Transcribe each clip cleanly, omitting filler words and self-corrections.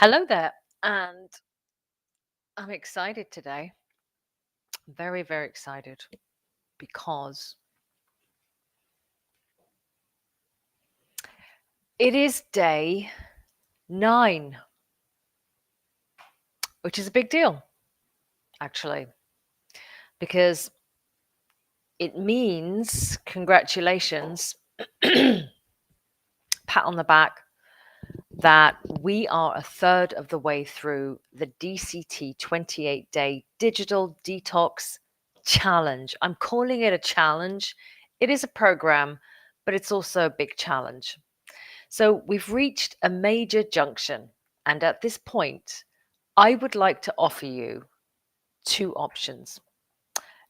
Hello there, and I'm excited today. Very, very excited because it is day 9, which is a big deal, actually, because it means congratulations, pat on the back, that we are a third of the way through the DCT 28-day digital detox challenge. I'm calling it a challenge. It is a program, but it's also a big challenge. So we've reached a major junction, and at this point, I would like to offer you two options.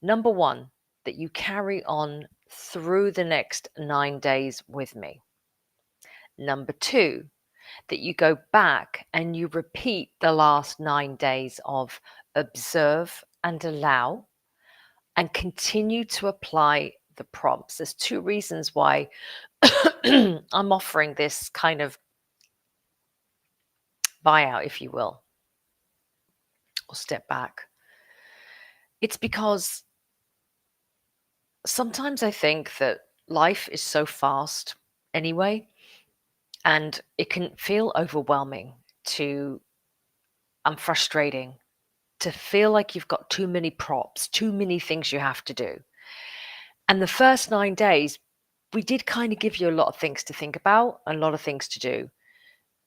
Number one, that you carry on through the next 9 days with me. Number two, that you go back and you repeat the last 9 days of observe and allow and continue to apply the prompts. There's two reasons why I'm offering this kind of buyout, if you will, or step back. It's because sometimes I think that life is so fast anyway, and it can feel overwhelming to and frustrating to feel like you've got too many props, too many things you have to do. And the first 9 days, we did kind of give you a lot of things to think about, a lot of things to do.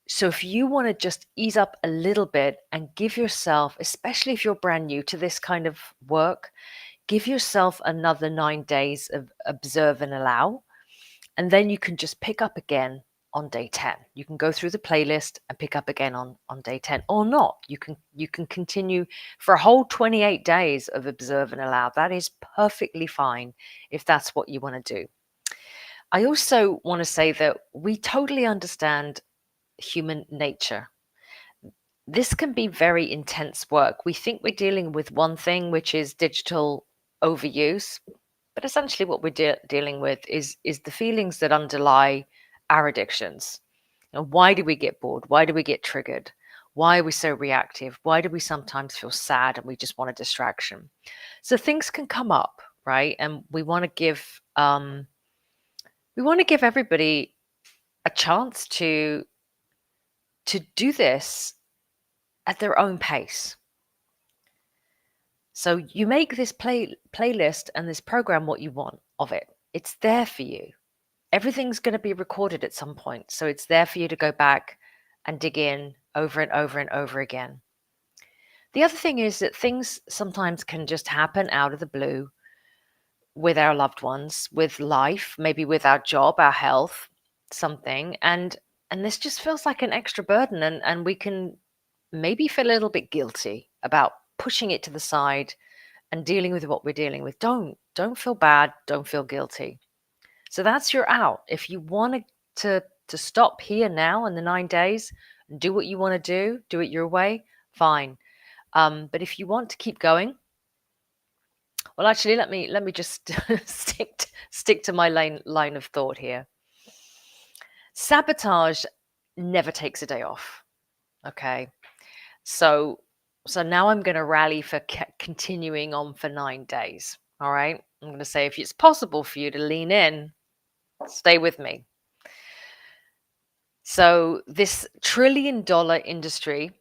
So if you want to just ease up a little bit and give yourself, especially if you're brand new to this kind of work, give yourself another 9 days of observe and allow. And then you can just pick up again on day 10. You can go through the playlist and pick up again on day 10 or not. You can continue for a whole 28 days of observe and allow. That is perfectly fine if that's what you want to do. I also want to say that we totally understand human nature. This can be very intense work. We think we're dealing with one thing, which is digital overuse, but essentially what we're dealing with is the feelings that underlie our addictions. And why do we get bored? Why do we get triggered? Why are we so reactive? Why do we sometimes feel sad and we just want a distraction? So things can come up, right? And we want to give everybody a chance to do this at their own pace. So you make this playlist and this program what you want of it. It's there for you. Everything's going to be recorded at some point. So it's there for you to go back and dig in over and over and over again. The other thing is that things sometimes can just happen out of the blue with our loved ones, with life, maybe with our job, our health, something. And this just feels like an extra burden, and we can maybe feel a little bit guilty about pushing it to the side and dealing with what we're dealing with. Don't feel bad, don't feel guilty. So that's your out. If you want to stop here now in the 9 days and do what you want to do it your way, fine. But if you want to keep going, well, actually, let me just stick to my line of thought here. Sabotage never takes a day off. Okay, so now I'm going to rally for continuing on for 9 days. All right, I'm going to say if it's possible for you to lean in, stay with me. So this trillion-dollar industries,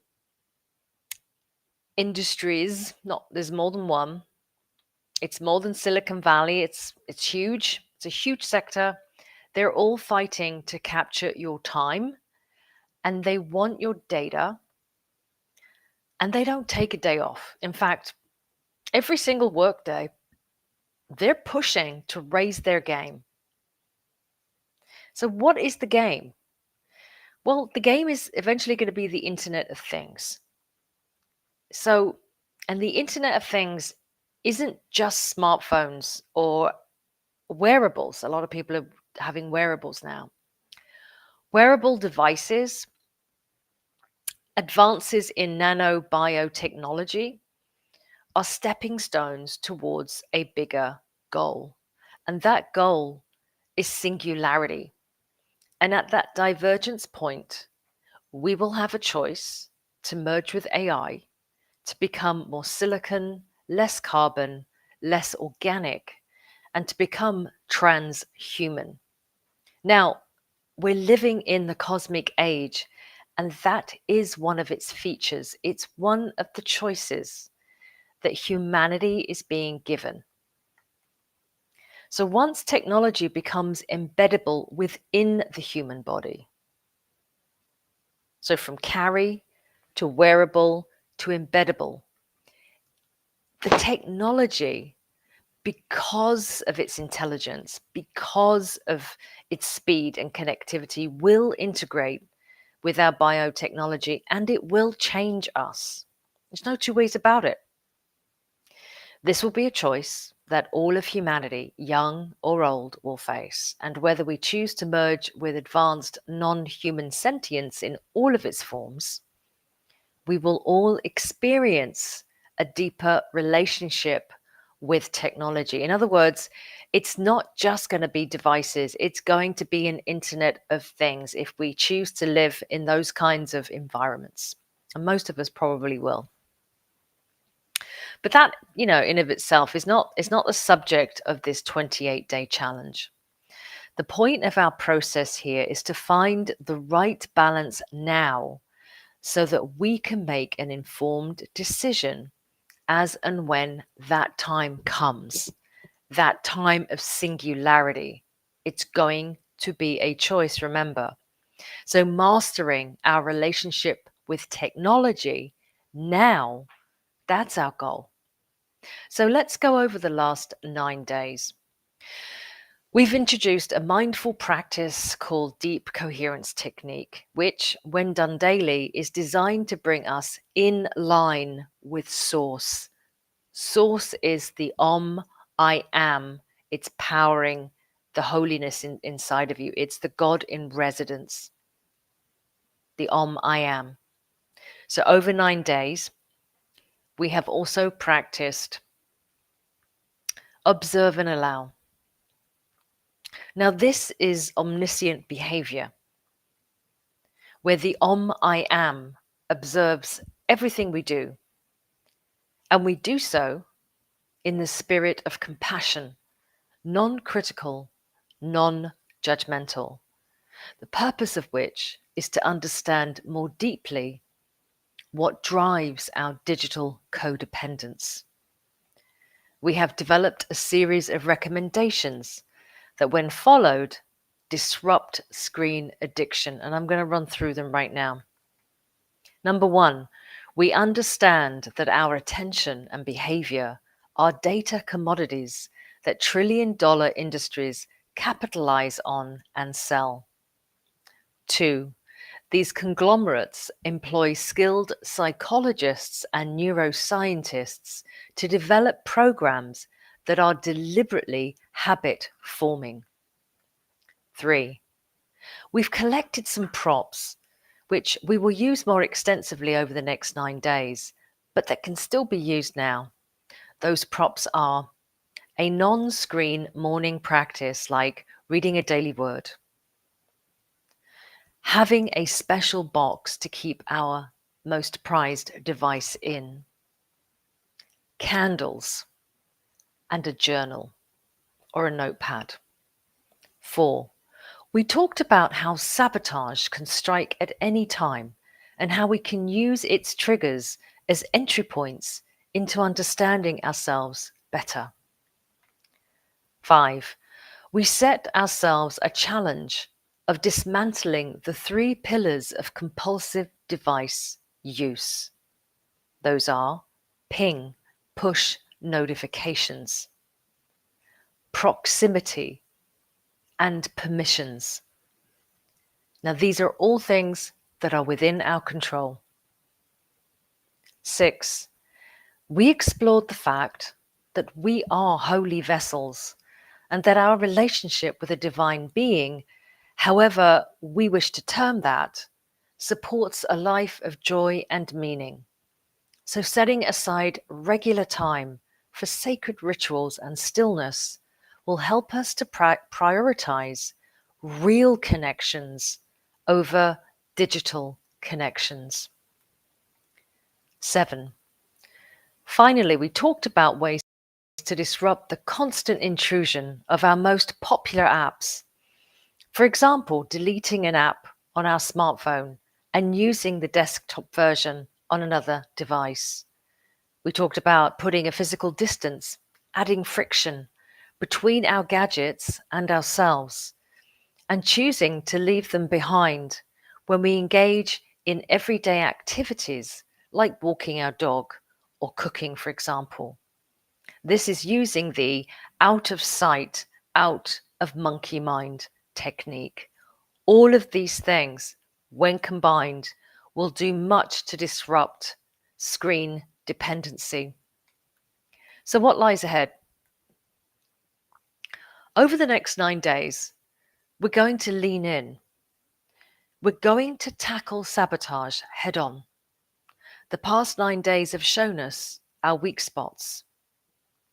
not there's more than one. It's more than Silicon Valley. It's huge. It's a huge sector. They're all fighting to capture your time, and they want your data, and they don't take a day off. In fact, every single workday, they're pushing to raise their game. So what is the game? Well, the game is eventually going to be the Internet of Things. So, and the Internet of Things isn't just smartphones or wearables. A lot of people are having wearables now. Wearable devices, advances in nanobiotechnology are stepping stones towards a bigger goal. And that goal is singularity. And at that divergence point, we will have a choice to merge with AI to become more silicon, less carbon, less organic, and to become transhuman. Now, we're living in the cosmic age, and that is one of its features. It's one of the choices that humanity is being given. So once technology becomes embeddable within the human body, so from carry to wearable to embeddable, the technology, because of its intelligence, because of its speed and connectivity, will integrate with our biotechnology, and it will change us. There's no two ways about it. This will be a choice that all of humanity, young or old, will face, and whether we choose to merge with advanced non-human sentience in all of its forms, we will all experience a deeper relationship with technology. In other words, it's not just going to be devices, it's going to be an internet of things if we choose to live in those kinds of environments. And most of us probably will. But that, in of itself is not the subject of this 28-day challenge. The point of our process here is to find the right balance now so that we can make an informed decision as and when that time comes, that time of singularity. It's going to be a choice, remember. So mastering our relationship with technology now, that's our goal. So let's go over the last 9 days. We've introduced a mindful practice called deep coherence technique, which, when done daily, is designed to bring us in line with source. Source is the I am. It's powering the holiness inside of you. It's the God in residence, the I am. So over 9 days, we have also practiced observe and allow. Now, this is omniscient behavior, where the I am observes everything we do, and we do so in the spirit of compassion, non-critical, non-judgmental, the purpose of which is to understand more deeply what drives our digital codependence. We have developed a series of recommendations that, when followed, disrupt screen addiction. And I'm going to run through them right now. Number 1, we understand that our attention and behavior are data commodities that trillion-dollar industries capitalize on and sell. 2, these conglomerates employ skilled psychologists and neuroscientists to develop programs that are deliberately habit forming. 3, we've collected some props which we will use more extensively over the next 9 days, but that can still be used now. Those props are a non-screen morning practice like reading a daily word, having a special box to keep our most prized device in, candles, and a journal or a notepad. 4, we talked about how sabotage can strike at any time and how we can use its triggers as entry points into understanding ourselves better. 5, we set ourselves a challenge of dismantling the 3 pillars of compulsive device use. Those are ping, push notifications, proximity, and permissions. Now, these are all things that are within our control. 6, we explored the fact that we are holy vessels and that our relationship with a divine being, however we wish to term that, supports a life of joy and meaning. So setting aside regular time for sacred rituals and stillness will help us to prioritize real connections over digital connections. 7. Finally, we talked about ways to disrupt the constant intrusion of our most popular apps. For example, deleting an app on our smartphone and using the desktop version on another device. We talked about putting a physical distance, adding friction between our gadgets and ourselves, and choosing to leave them behind when we engage in everyday activities like walking our dog or cooking, for example. This is using the out of sight, out of monkey mind technique. All of these things, when combined, will do much to disrupt screen dependency. So, what lies ahead? Over the next 9 days, we're going to lean in. We're going to tackle sabotage head on. The past 9 days have shown us our weak spots,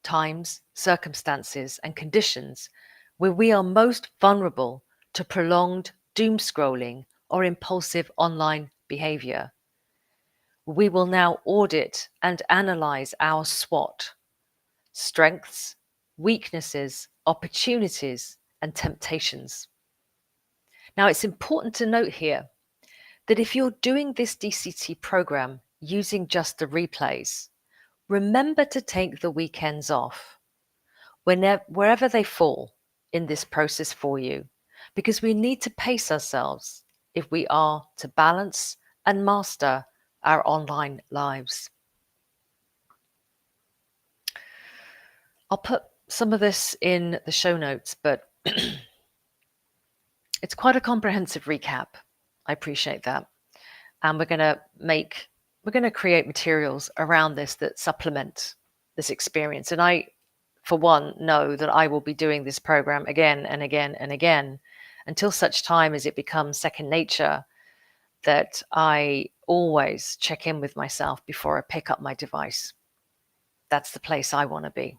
times, circumstances, and conditions where we are most vulnerable to prolonged doom scrolling or impulsive online behavior. We will now audit and analyze our SWOT: strengths, weaknesses, opportunities, and temptations. Now, it's important to note here that if you're doing this DCT program using just the replays, remember to take the weekends off wherever they fall in this process for you, because we need to pace ourselves if we are to balance and master our online lives. I'll put some of this in the show notes, but it's quite a comprehensive recap. I appreciate that. And we're going to create materials around this that supplement this experience. And I, for one, know that I will be doing this program again and again and again until such time as it becomes second nature, that I always check in with myself before I pick up my device. That's the place I want to be.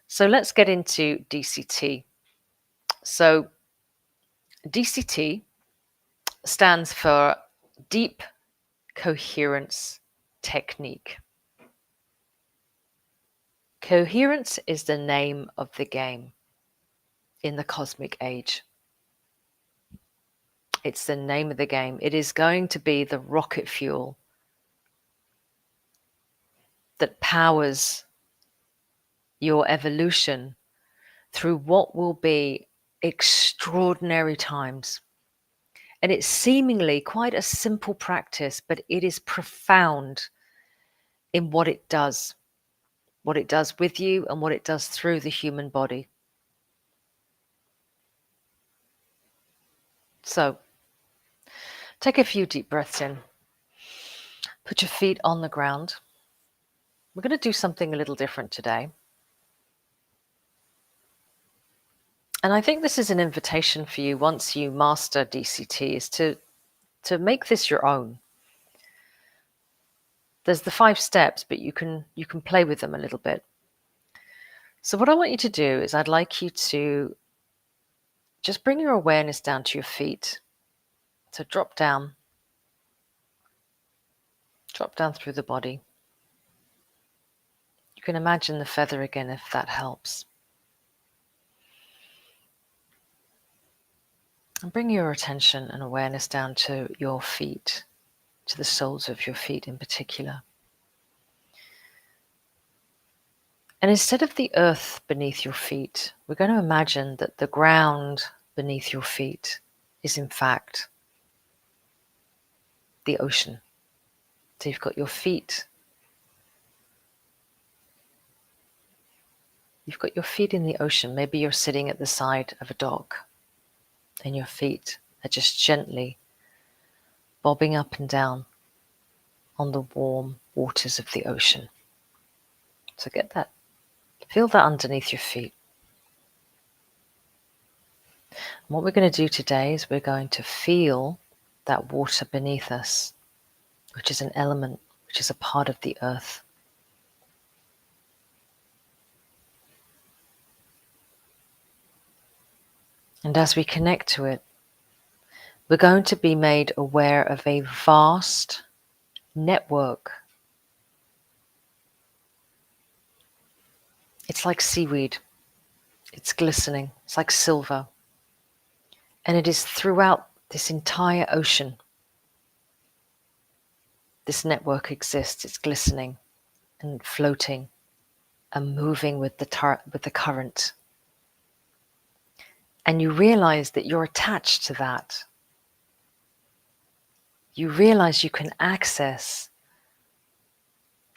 So let's get into DCT. So DCT stands for Deep Coherence Technique. Coherence is the name of the game in the cosmic age. It's the name of the game. It is going to be the rocket fuel that powers your evolution through what will be extraordinary times. And it's seemingly quite a simple practice, but it is profound in what it does with you and what it does through the human body. So, take a few deep breaths in. Put your feet on the ground. We're going to do something a little different today. And I think this is an invitation for you, once you master DCT, is to make this your own. There's the 5 steps, but you can play with them a little bit. So what I want you to do is I'd like you to just bring your awareness down to your feet. So drop down through the body. You can imagine the feather again if that helps. And bring your attention and awareness down to your feet, to the soles of your feet in particular. And instead of the earth beneath your feet, we're going to imagine that the ground beneath your feet is in fact the ocean. So you've got your feet. You've got your feet in the ocean. Maybe you're sitting at the side of a dock and your feet are just gently bobbing up and down on the warm waters of the ocean. So get that. Feel that underneath your feet. And what we're going to do today is we're going to feel that water beneath us, which is an element, which is a part of the earth. And as we connect to it, we're going to be made aware of a vast network. It's like seaweed. It's glistening. It's like silver. And it is throughout this entire ocean. This network exists. It's glistening and floating and moving with the current. And you realize that you're attached to that. You realize you can access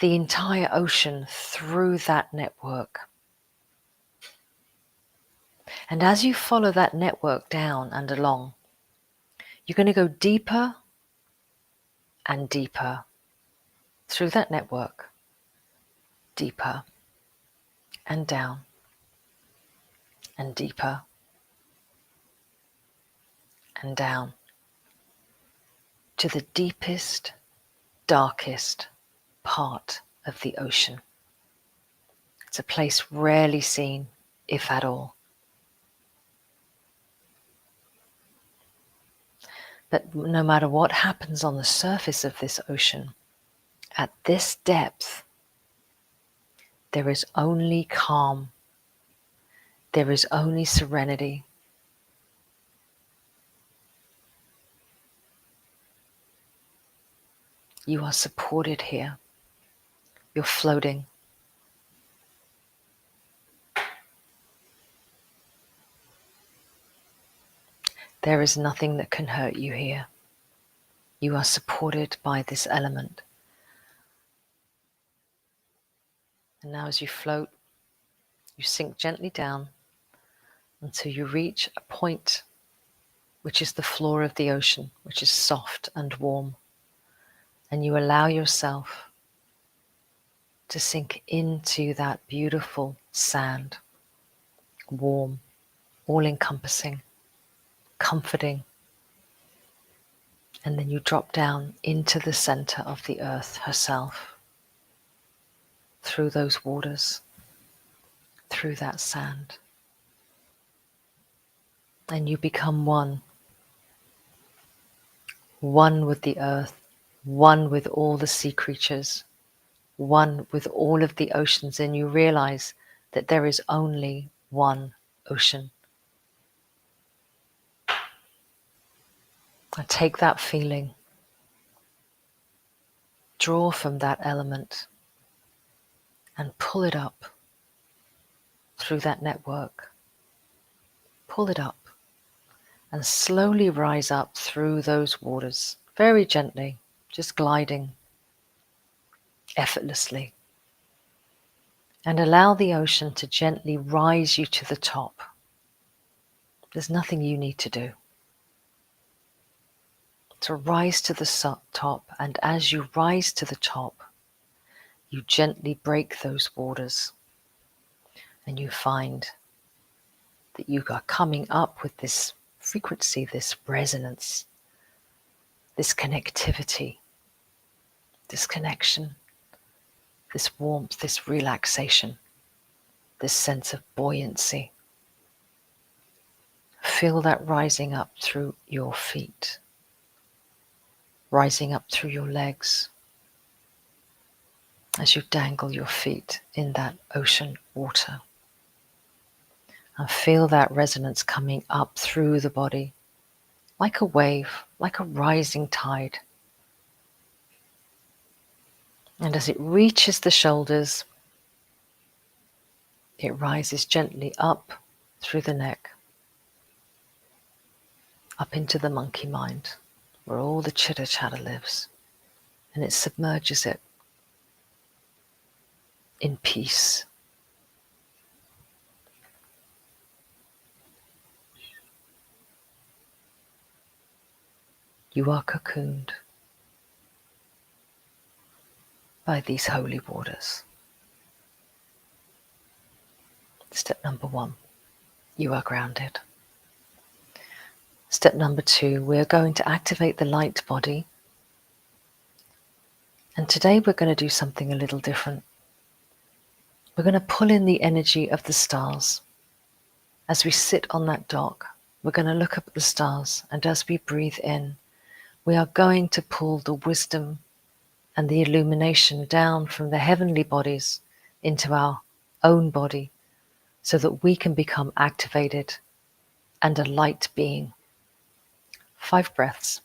the entire ocean through that network. And as you follow that network down and along, you're going to go deeper and deeper through that network, deeper and down and deeper and down to the deepest, darkest part of the ocean. It's a place rarely seen, if at all. But no matter what happens on the surface of this ocean, at this depth, there is only calm. There is only serenity. You are supported here. You're floating. There is nothing that can hurt you here. You are supported by this element. And now as you float, you sink gently down until you reach a point which is the floor of the ocean, which is soft and warm. And you allow yourself to sink into that beautiful sand, warm, all-encompassing, comforting. And then you drop down into the center of the earth herself, through those waters, through that sand. And you become one with the earth, one with all the sea creatures, one with all of the oceans, and you realize that there is only one ocean. I take that feeling, draw from that element, and pull it up through that network. Pull it up and slowly rise up through those waters, very gently, just gliding effortlessly. And allow the ocean to gently rise you to the top. There's nothing you need to do. To rise to the top, and as you rise to the top, you gently break those waters, and you find that you are coming up with this frequency, this resonance, this connectivity, this connection, this warmth, this relaxation, this sense of buoyancy. Feel that rising up through your feet, rising up through your legs as you dangle your feet in that ocean water. And feel that resonance coming up through the body like a wave, like a rising tide. And as it reaches the shoulders, it rises gently up through the neck, up into the monkey mind, where all the chitter chatter lives, and it submerges it in peace. You are cocooned by these holy waters. Step number 1, you are grounded. Step number 2, we're going to activate the light body. And today we're going to do something a little different. We're going to pull in the energy of the stars. As we sit on that dock, we're going to look up at the stars, and as we breathe in, we are going to pull the wisdom and the illumination down from the heavenly bodies into our own body so that we can become activated and a light being. 5 breaths.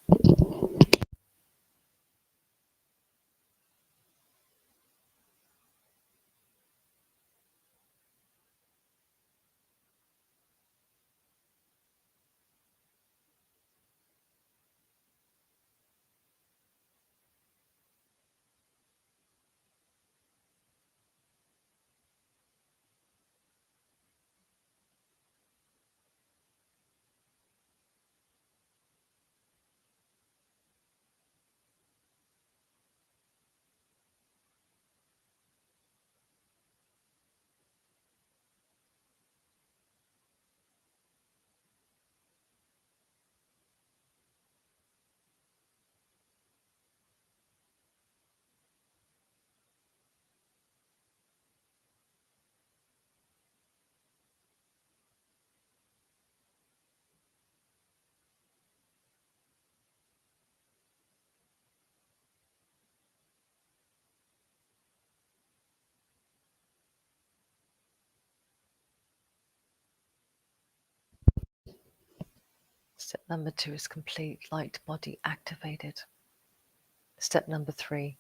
Step number 2 is complete light body activated. Step number 3,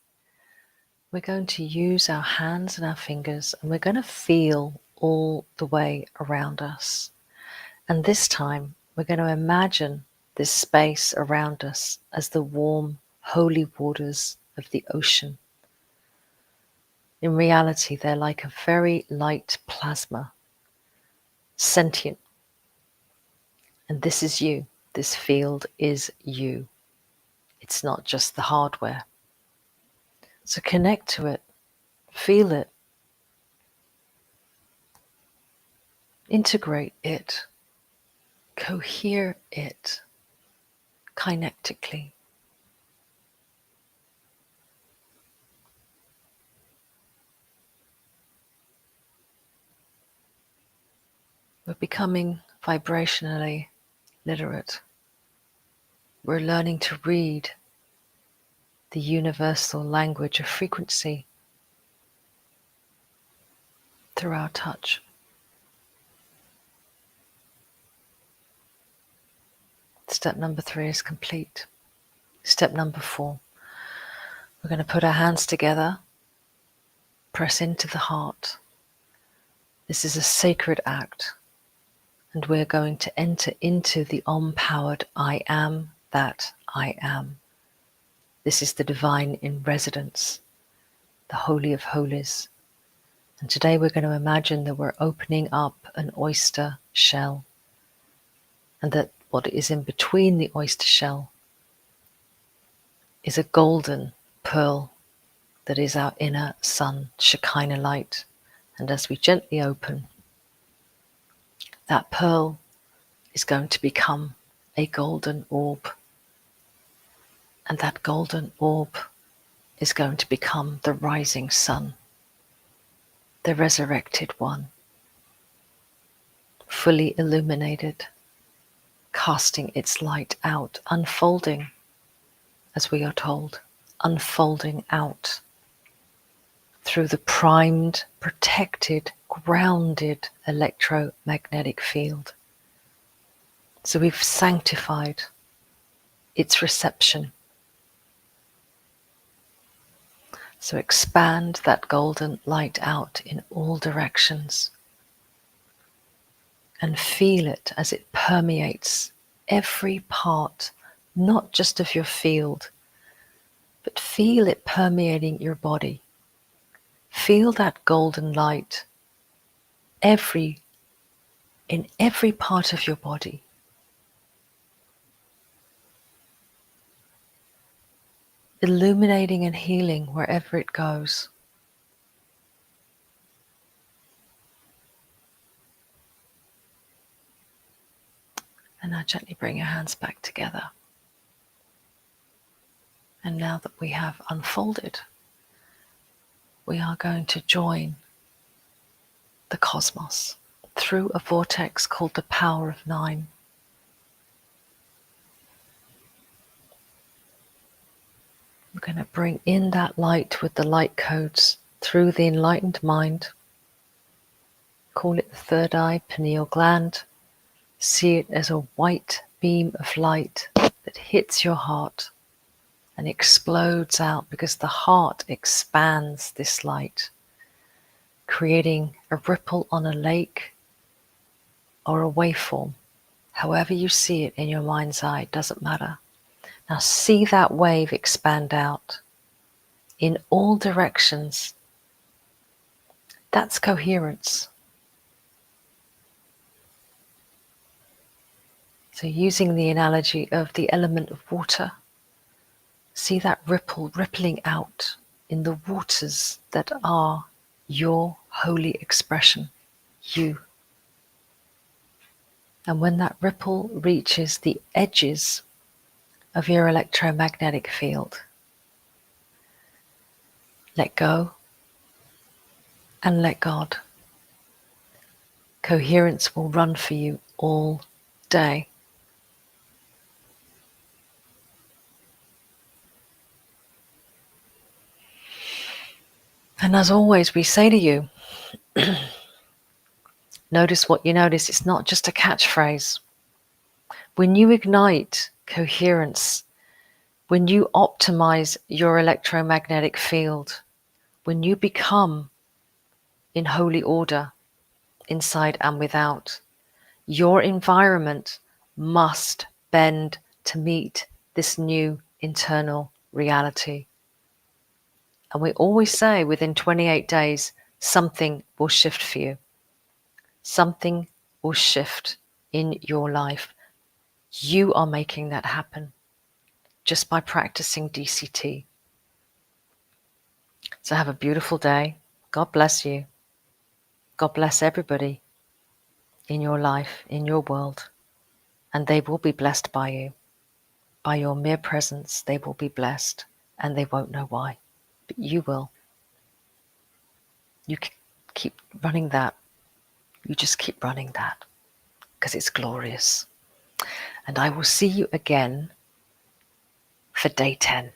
we're going to use our hands and our fingers, and we're going to feel all the way around us. And this time, we're going to imagine this space around us as the warm, holy waters of the ocean. In reality, they're like a very light plasma, sentient. And this is you. This field is you. It's not just the hardware. So connect to it, feel it, integrate it, cohere it kinetically. We're becoming vibrationally literate. We're learning to read the universal language of frequency through our touch. Step number 3 is complete. Step number 4, we're going to put our hands together, press into the heart. This is a sacred act, and we're going to enter into the Om-powered I am that I am. This is the divine in residence, the Holy of Holies. And today we're going to imagine that we're opening up an oyster shell, and that what is in between the oyster shell is a golden pearl that is our inner sun, Shekinah light. And as we gently open, that pearl is going to become a golden orb. And that golden orb is going to become the rising sun, the resurrected one, fully illuminated, casting its light out, unfolding, as we are told, unfolding out through the primed, protected, grounded electromagnetic field. So we've sanctified its reception. So expand that golden light out in all directions and feel it as it permeates every part, not just of your field, but feel it permeating your body. Feel that golden light in every part of your body. Illuminating and healing wherever it goes. And now gently bring your hands back together. And now that we have unfolded, we are going to join the cosmos through a vortex called the Power of 9. We're We're going to bring in that light with the light codes through the enlightened mind. Call it the third eye, pineal gland. See it as a white beam of light that hits your heart and explodes out, because the heart expands this light, creating a ripple on a lake or a waveform. However you see it in your mind's eye, it doesn't matter. Now see that wave expand out in all directions. That's coherence. So using the analogy of the element of water, see that ripple rippling out in the waters that are your holy expression, you. And when that ripple reaches the edges of your electromagnetic field, let go and let God. Coherence will run for you all day. And as always, we say to you, notice what you notice. It's not just a catchphrase. When you ignite coherence, when you optimize your electromagnetic field, when you become in holy order, inside and without, your environment must bend to meet this new internal reality. And we always say within 28 days, something will shift for you. Something will shift in your life. You are making that happen just by practicing DCT. So have a beautiful day. God bless you. God bless everybody in your life, in your world. And they will be blessed by you. By your mere presence, they will be blessed. And they won't know why. But you will. You keep running that. You just keep running that. Because it's glorious. And I will see you again for day 10.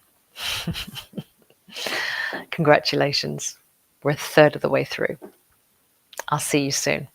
Congratulations. We're a third of the way through. I'll see you soon.